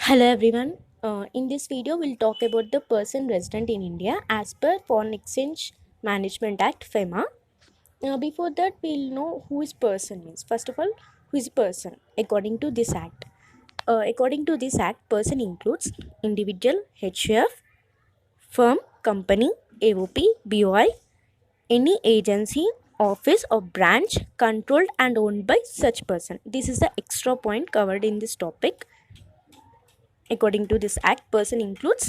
Hello everyone. In this video, we'll talk about the person resident in India as per Foreign Exchange Management Act (FEMA). Before that, we'll know who is person means. First of all, who is person according to this act? According to this act, person includes individual, HUF, firm, company, AOP, BOI, any agency, office or branch controlled and owned by such person. This is the extra point covered in this topic. According to this act, person includes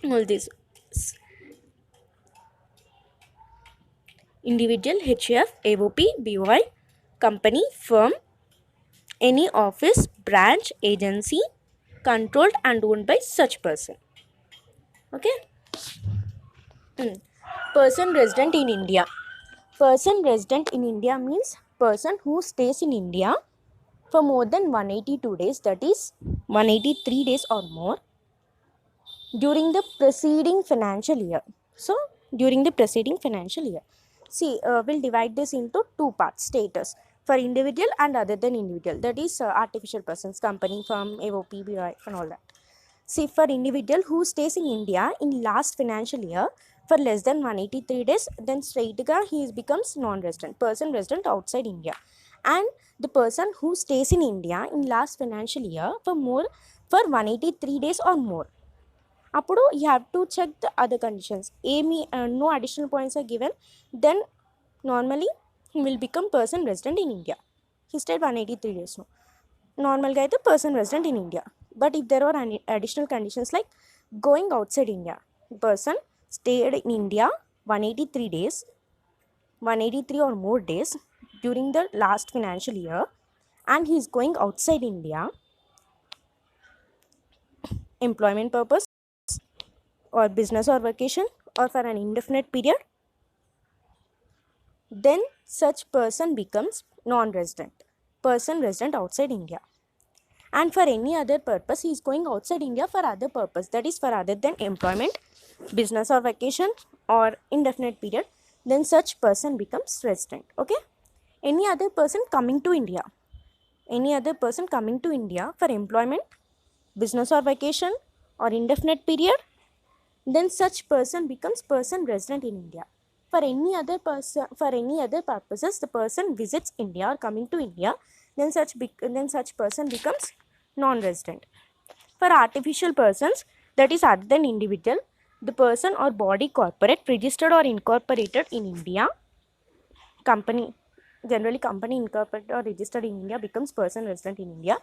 all these: individual, HUF, AOP, BOI, company, firm, any office, branch, agency controlled and owned by such person. Okay. Person resident in India. Person resident in India means person who stays in India for more than 182 days, that is 183 days or more, during the preceding financial year. So, during the preceding financial year. See, we'll divide this into two parts: status for individual and other than individual, that is artificial persons, company, firm, AOP, BI, and all that. See, for individual who stays in India in last financial year for less than 183 days, then straightga he becomes non-resident, person resident outside India. And the person who stays in India in last financial year for 183 days or more, అప్పుడు you have to check the other conditions. No additional points are given, then normally he will become person resident in India. He stayed 183 days. Normalగా అయితే person resident in India. But if there are any additional conditions like going outside India, person stayed in India 183 days, 183 or more days during the last financial year, and he is going outside India, employment purpose or business or vacation or for an indefinite period, then such person becomes non-resident, person resident outside India. And for any other purpose, he is going outside India for other purpose, that is for other than employment, business or vacation or indefinite period, then such person becomes resident. Okay. Any other person coming to India, for employment, business or vacation or indefinite period, then such person becomes person resident in India. For any other purposes, the person visits India or coming to India, then such person becomes non-resident. For artificial persons, that is other than individual, the person or body corporate registered or incorporated in India, company, generally company incorporated or registered in India, becomes person resident in India,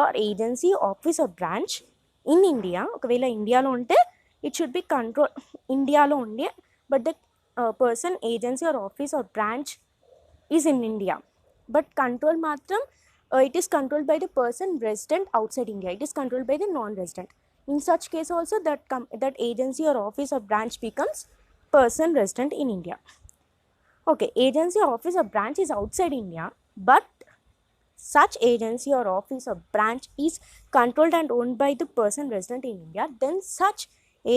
or agency, office or branch in India. ఒకవేళ ఇండియాలో ఉంటే it should be control ఇండియాలో ఉండే, but the person, agency or office or branch is in India, but control matram it is controlled by the person resident outside India. It is controlled by the non-resident. In such case also, that agency or office or branch becomes person resident in India. Okay, agency, office or branch is outside India, but such agency or office or branch is controlled and owned by the person resident in India, then such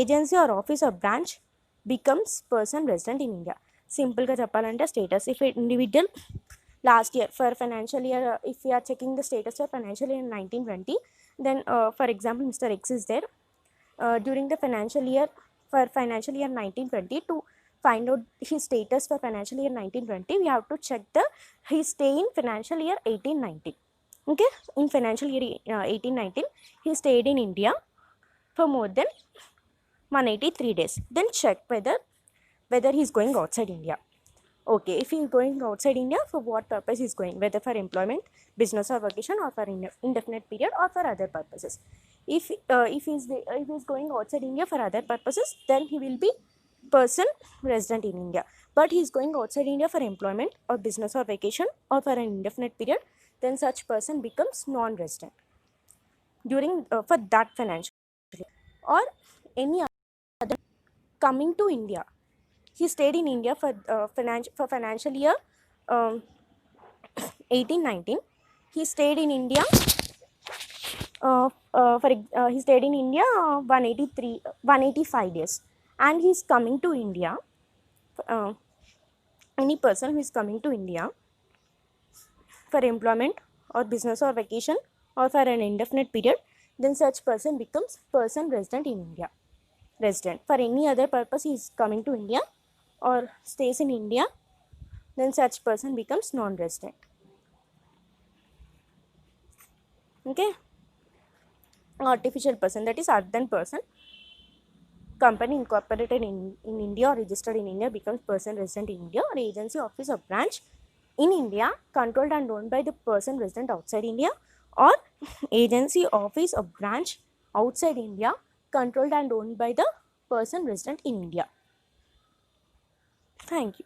agency or office or branch becomes person resident in India. Simple ga cheppalante, status: if an individual last year for financial year, if we are checking the status for financial year 1920, then for example Mr. X is there during the financial year 1920. To find out his status for financial year 1920, we have to check his stay in financial year 1819. Okay, in financial year 1819 he stayed in India for more than 183 days. Then check whether he is going outside India. Okay, if he is going outside India, for what purpose he is going, whether for employment, business or vacation, or for indefinite period, or for other purposes. If he is going outside India for other purposes, then he will be person resident in India. But he is going outside India for employment or business or vacation or for an indefinite period, then such person becomes non-resident during for that financial year. Or any other coming to India, he stayed in India for financial year 1819. He stayed in India he stayed in India 185 days, and he is coming to India. Any person who is coming to India for employment or business or vacation or for an indefinite period, then such person becomes person resident in India. Resident. For any other purpose he is coming to India or stays in India, then such person becomes non-resident. Okay. Artificial person, that is other than person. Company incorporated in India or registered in India becomes person resident in India, or agency, office or branch in India controlled and owned by the person resident outside India, or agency, office or branch outside India controlled and owned by the person resident in India. Thank you.